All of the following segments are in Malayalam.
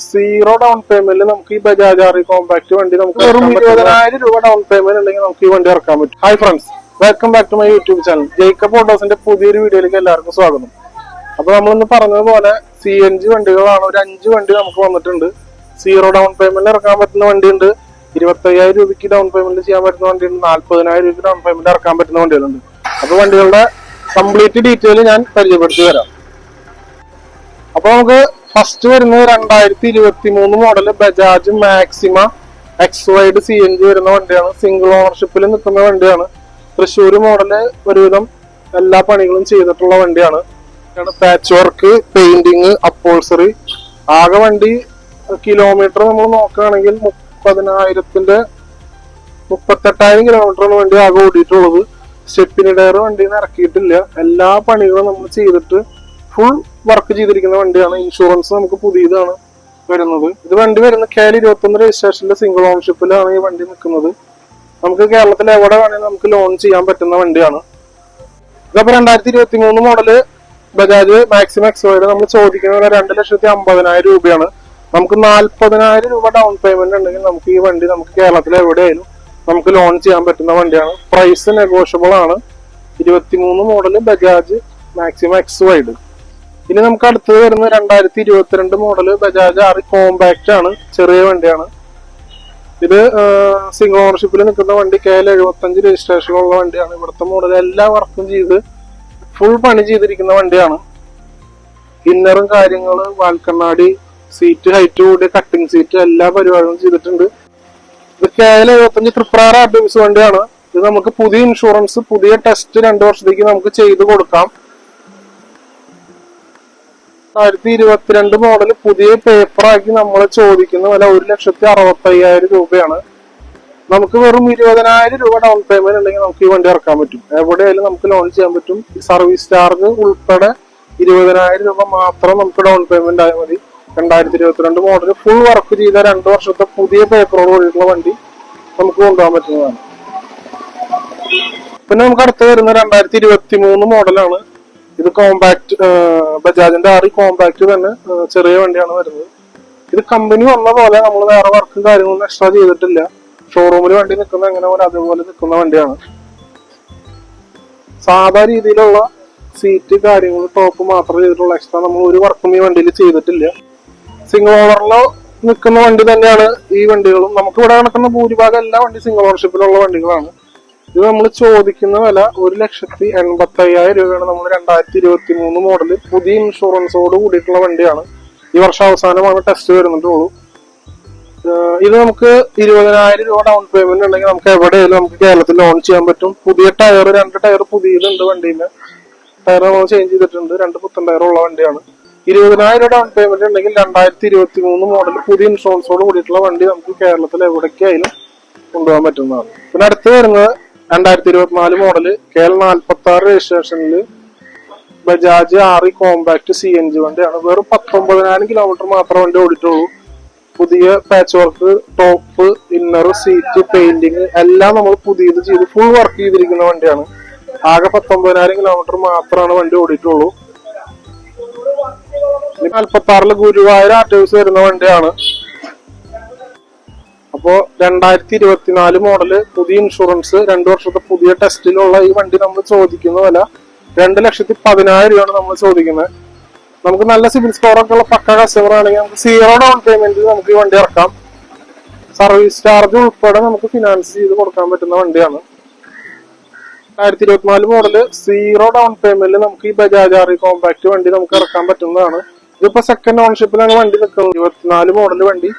സീറോ ഡൗൺ പേയ്മെന്റിൽ നമുക്ക് ഈ ബജാജ് ആർ കോമ്പാക്ട് വണ്ടി നമുക്ക് വെറും 20,000 രൂപ ഡൗൺ പേയ്മെന്റ് ഉണ്ടെങ്കിൽ നമുക്ക് ഈ വണ്ടി ഇറക്കാൻ പറ്റും. Hi friends, welcome back to my YouTube channel. Jacob ഓട്ടോസിന്റെ പുതിയൊരു വീഡിയോയിലേക്ക് എല്ലാവർക്കും സ്വാഗതം. അപ്പൊ നമ്മളിന്ന് പറഞ്ഞതുപോലെ CNG വണ്ടികളാണ്. ഒരു 5 വണ്ടി നമുക്ക് വന്നിട്ടുണ്ട്. സീറോ ഡൗൺ പേയ്മെന്റ് ഇറക്കാൻ പറ്റുന്ന വണ്ടിയുണ്ട്, 25,000 രൂപയ്ക്ക് ഡൗൺ പേയ്മെന്റ് ചെയ്യാൻ പറ്റുന്ന വണ്ടിയുണ്ട്, 40,000 രൂപയ്ക്ക് ഡൗൺ പേയ്മെന്റ് ഇറക്കാൻ പറ്റുന്ന വണ്ടികളുണ്ട്. അപ്പൊ വണ്ടികളുടെ കംപ്ലീറ്റ് ഡീറ്റെയിൽ ഞാൻ പരിചയപ്പെടുത്തി തരാം. അപ്പൊ നമുക്ക് ഫസ്റ്റ് വരുന്നത് 2023 model Bajaj maxima X CNG വരുന്ന വണ്ടിയാണ്. സിംഗിൾ ഓണർഷിപ്പിൽ നിൽക്കുന്ന വണ്ടിയാണ്. തൃശ്ശൂർ മോഡല് ഒരുവിധം എല്ലാ പണികളും ചെയ്തിട്ടുള്ള വണ്ടിയാണ്. Patch work, painting, upholstery. ആകെ വണ്ടി കിലോമീറ്റർ നമ്മൾ നോക്കുകയാണെങ്കിൽ 38,000 കിലോമീറ്ററാണ് വണ്ടി ആകെ ഓടിയിട്ടുള്ളത്. സ്റ്റെപ്പിനി ടയർ വണ്ടിയിൽ ഇറക്കിയിട്ടില്ല. എല്ലാ പണികളും നമ്മൾ ചെയ്തിട്ട് ഫുൾ വർക്ക് ചെയ്തിരിക്കുന്ന വണ്ടിയാണ്. ഇൻഷുറൻസ് നമുക്ക് പുതിയതാണ് വരുന്നത്. ഇത് വണ്ടി വരുന്നത് KL 21 രജിസ്ട്രേഷനിലെ സിംഗിൾ ഓണർഷിപ്പിലാണ് ഈ വണ്ടി നിൽക്കുന്നത്. നമുക്ക് കേരളത്തിൽ എവിടെ വേണമെങ്കിലും നമുക്ക് ലോൺ ചെയ്യാൻ പറ്റുന്ന വണ്ടിയാണ്. ഇതപ്പോ 2023 മോഡല് ബജാജ് മാക്സിമം എക്സ് നമ്മൾ ചോദിക്കുന്നത് 2,50,000 രൂപയാണ്. നമുക്ക് 40,000 രൂപ ഡൗൺ പേയ്മെന്റ് ഉണ്ടെങ്കിൽ നമുക്ക് ഈ വണ്ടി നമുക്ക് കേരളത്തിൽ എവിടെയായാലും നമുക്ക് ലോൺ ചെയ്യാൻ പറ്റുന്ന വണ്ടിയാണ്. പ്രൈസ് നെഗോഷ്യബിൾ ആണ്. 23 model Bajaj maximum X wide. ഇനി നമുക്ക് അടുത്തത് വരുന്നത് 2022 മോഡല് ബജാജ് ആർ കോമ്പാക്ട് ആണ്. ചെറിയ വണ്ടിയാണ്. ഇത് സിംഗിൾ ഓണർഷിപ്പിൽ നിൽക്കുന്ന വണ്ടി. KL 75 രജിസ്ട്രേഷനുള്ള വണ്ടിയാണ്. ഇവിടുത്തെ മോഡൽ എല്ലാ വർക്കും ചെയ്ത് ഫുൾ പണി ചെയ്തിരിക്കുന്ന വണ്ടിയാണ്. ഇന്നറും കാര്യങ്ങള്, വാൽക്കണ്ണാടി, സീറ്റ് ഹൈറ്റ് കൂടി, കട്ടിംഗ് സീറ്റ്, എല്ലാ പരിപാടികളും ചെയ്തിട്ടുണ്ട്. ഇത് KL 75 ട്രിപ്പിൾ RBMS വണ്ടിയാണ്. ഇത് നമുക്ക് പുതിയ ഇൻഷുറൻസ്, പുതിയ ടെസ്റ്റ് 2 വർഷത്തേക്ക് നമുക്ക് ചെയ്ത് കൊടുക്കാം. 2022 മോഡല് പുതിയ പേപ്പറാക്കി നമ്മൾ ചോദിക്കുന്ന വില 1,65,000 രൂപയാണ്. നമുക്ക് വെറും 20,000 രൂപ ഡൗൺ പേയ്മെന്റ് ഉണ്ടെങ്കിൽ നമുക്ക് ഈ വണ്ടി ഇറക്കാൻ പറ്റും. എവിടെയായാലും നമുക്ക് ലോൺ ചെയ്യാൻ പറ്റും. ഈ സർവീസ് ചാർജ് ഉൾപ്പെടെ 20,000 രൂപ മാത്രം നമുക്ക് ഡൗൺ പേയ്മെന്റ് ആയാൽ മതി. 2022 മോഡല് ഫുൾ വർക്ക് ചെയ്ത 2 വർഷത്തെ പുതിയ പേപ്പറോട് കൂടിയിട്ടുള്ള വണ്ടി നമുക്ക് കൊണ്ടുപോകാൻ പറ്റുന്നതാണ്. പിന്നെ നമുക്ക് അടുത്ത് വരുന്ന 2023 മോഡലാണ്. ഇത് കോമ്പാക്ട് ബജാജിന്റെ ആർ കോമ്പാക്ട് തന്നെ ചെറിയ വണ്ടിയാണ് വരുന്നത്. ഇത് കമ്പനി വന്ന പോലെ നമ്മൾ വേറെ വർക്കും കാര്യങ്ങളൊന്നും എക്സ്ട്രാ ചെയ്തിട്ടില്ല. ഷോറൂമിൽ വണ്ടി നിൽക്കുന്ന എങ്ങനെ പോലെ അതേപോലെ നിൽക്കുന്ന വണ്ടിയാണ്. സാധാ രീതിയിലുള്ള സീറ്റ് കാര്യങ്ങൾ ടോപ്പ് മാത്രം ചെയ്തിട്ടുള്ള എക്സ്ട്രാ നമ്മൾ ഒരു വർക്കും ഈ വണ്ടിയിൽ ചെയ്തിട്ടില്ല. സിംഗിൾ ഓണറിലോ നിൽക്കുന്ന വണ്ടി തന്നെയാണ് ഈ വണ്ടികളും. നമുക്ക് ഇവിടെ നടക്കുന്ന ഭൂരിഭാഗം എല്ലാ വണ്ടി സിംഗിൾ ഓണർഷിപ്പിലുള്ള വണ്ടികളാണ്. ഇത് നമ്മൾ ചോദിക്കുന്ന വില 1,85,000 രൂപയാണ്. നമ്മൾ 2023 മോഡല് പുതിയ ഇൻഷുറൻസോട് കൂടിയിട്ടുള്ള വണ്ടിയാണ്. ഈ വർഷം അവസാനമാണ് ടെസ്റ്റ് വരുന്നിട്ടുള്ളൂ. ഇത് നമുക്ക് 20,000 രൂപ ഡൗൺ പേയ്മെന്റ് ഉണ്ടെങ്കിൽ നമുക്ക് എവിടെയായാലും നമുക്ക് കേരളത്തിൽ ലോൺ ചെയ്യാൻ പറ്റും. പുതിയ ടയർ, 2 ടയർ പുതിയതുണ്ട് വണ്ടിയിൽ. ടയർ നമ്മൾ ചേഞ്ച് ചെയ്തിട്ടുണ്ട്. 2 പുത്തൻ ടയർ ഉള്ള വണ്ടിയാണ്. 20,000 ഡൗൺ പേയ്മെന്റ് ഉണ്ടെങ്കിൽ 2023 മോഡൽ പുതിയ ഇൻഷുറൻസോട് കൂടിയിട്ടുള്ള വണ്ടി നമുക്ക് കേരളത്തിൽ എവിടേക്കായാലും കൊണ്ടുപോകാൻ പറ്റുന്നതാണ്. പിന്നെ അടുത്ത് വരുന്നത് 2024 മോഡല് KL 46 രജിസ്ട്രേഷനിൽ ബജാജ് ആർ കോമ്പാക്ട് CNG വണ്ടിയാണ്. വെറും 19,000 കിലോമീറ്റർ മാത്രം വണ്ടി ഓടിയിട്ടുള്ളൂ. പുതിയ patch work, top, inner, seat, painting എല്ലാം നമ്മൾ പുതിയത് ചെയ്ത് ഫുൾ വർക്ക് ചെയ്തിരിക്കുന്ന വണ്ടിയാണ്. ആകെ 19,000 കിലോമീറ്റർ മാത്രമാണ് വണ്ടി ഓടിയിട്ടുള്ളൂ. 46 ഗുരുവായൂർ RTOs വരുന്ന വണ്ടിയാണ്. അപ്പോ 2024 മോഡല് പുതിയ ഇൻഷുറൻസ് 2 വർഷത്തെ പുതിയ ടെസ്റ്റിലുള്ള ഈ വണ്ടി നമ്മൾ ചോദിക്കുന്ന വില 2,10,000 രൂപയാണ് നമ്മൾ ചോദിക്കുന്നത്. നമുക്ക് നല്ല സിബിൽ സ്കോർ ഒക്കെ ഉള്ള പക്ക കസ്റ്റമർ ആണെങ്കിൽ നമുക്ക് സീറോ ഡൗൺ പേയ്മെന്റ് നമുക്ക് ഈ വണ്ടി ഇറക്കാം. സർവീസ് ചാർജ് ഉൾപ്പെടെ നമുക്ക് ഫിനാൻസ് ചെയ്ത് കൊടുക്കാൻ പറ്റുന്ന വണ്ടിയാണ്. 2024 മോഡല് സീറോ ഡൗൺ പേയ്മെന്റ് നമുക്ക് ഈ ബജാജ് ആർ കോമ്പാക്ട് വണ്ടി നമുക്ക് ഇറക്കാൻ പറ്റുന്നതാണ്. ഇതിപ്പോ സെക്കൻഡ് ഓണർഷിപ്പിലാണ് വണ്ടി നിൽക്കുന്നത്. 24 മോഡല് വണ്ടി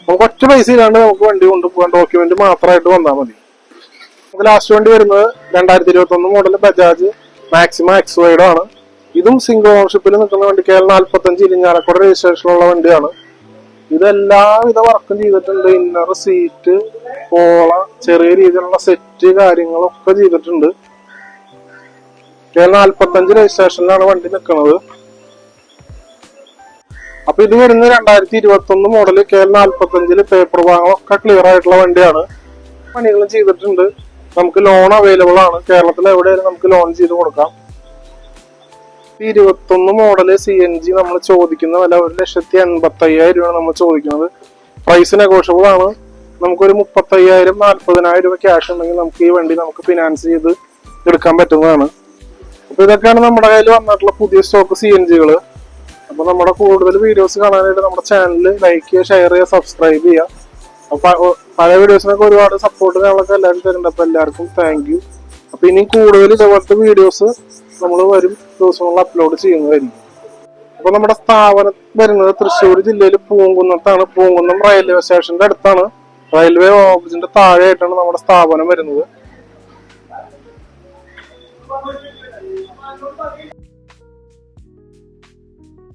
നമുക്ക് ഒറ്റ പൈസ ഇല്ലാണ്ട് നമുക്ക് വണ്ടി കൊണ്ടുപോകാൻ ഡോക്യുമെന്റ് മാത്രമായിട്ട് വന്നാൽ മതി. നമുക്ക് ലാസ്റ്റ് വണ്ടി വരുന്നത് 2021 model Bajaj maxima X wide ആണ്. ഇതും സിംഗിൾ ഓണർഷിപ്പിൽ നിൽക്കുന്ന വണ്ടി. KL 45 ഇരിഞ്ഞാലക്കുട രജിസ്ട്രേഷനുള്ള വണ്ടിയാണ്. ഇതെല്ലാവിധ വർക്കും ചെയ്തിട്ടുണ്ട്. ഇന്നർ, സീറ്റ്, പോള, ചെറിയ രീതിയിലുള്ള സെറ്റ് കാര്യങ്ങളൊക്കെ ചെയ്തിട്ടുണ്ട്. KL 45 രജിസ്ട്രേഷനിലാണ് വണ്ടി നിൽക്കുന്നത്. അപ്പൊ ഇത് വരുന്നത് 2021 മോഡല് KL 45 പേപ്പർ ഭാഗങ്ങളൊക്കെ ക്ലിയർ ആയിട്ടുള്ള വണ്ടിയാണ്. പണികളും ചെയ്തിട്ടുണ്ട്. നമുക്ക് ലോൺ അവൈലബിൾ ആണ്. കേരളത്തിൽ എവിടെയായാലും നമുക്ക് ലോൺ ചെയ്ത് കൊടുക്കാം. 21 മോഡല് CNG നമ്മൾ ചോദിക്കുന്ന വില 1,85,000 രൂപയാണ് നമ്മൾ ചോദിക്കുന്നത്. പ്രൈസ് നെഗോഷ്യബിൾ ആണ്. നമുക്കൊരു 35,000 40,000 രൂപ ക്യാഷ് ഉണ്ടെങ്കിൽ നമുക്ക് ഈ വണ്ടി നമുക്ക് ഫിനാൻസ് ചെയ്ത് എടുക്കാൻ പറ്റുന്നതാണ്. അപ്പൊ ഇതൊക്കെയാണ് നമ്മുടെ കയ്യിൽ വന്നിട്ടുള്ള പുതിയ സ്റ്റോക്ക് CNG-കള്. അപ്പൊ നമ്മുടെ കൂടുതൽ വീഡിയോസ് കാണാനായിട്ട് നമ്മുടെ ചാനൽ ലൈക്ക് ചെയ്യുക, ഷെയർ ചെയ്യുക, സബ്സ്ക്രൈബ് ചെയ്യുക. അപ്പൊ പഴയ വീഡിയോസിനൊക്കെ ഒരുപാട് സപ്പോർട്ട് ഞങ്ങളൊക്കെ എല്ലാവരും തരുന്നുണ്ട്. അപ്പൊ എല്ലാവർക്കും താങ്ക് യു. അപ്പൊ ഇനി കൂടുതൽ ഇതുപോലത്തെ വീഡിയോസ് നമ്മൾ വരും ദിവസങ്ങളിൽ അപ്ലോഡ് ചെയ്യുന്നതായിരിക്കും. അപ്പൊ നമ്മുടെ സ്ഥാപനം വരുന്നത് തൃശ്ശൂർ ജില്ലയിൽ പൂങ്കുന്നത്താണ്. പൂങ്കുന്നം റെയിൽവേ സ്റ്റേഷന്റെ അടുത്താണ്. റെയിൽവേ ഓഫീസിന്റെ താഴെയായിട്ടാണ് നമ്മുടെ സ്ഥാപനം വരുന്നത്.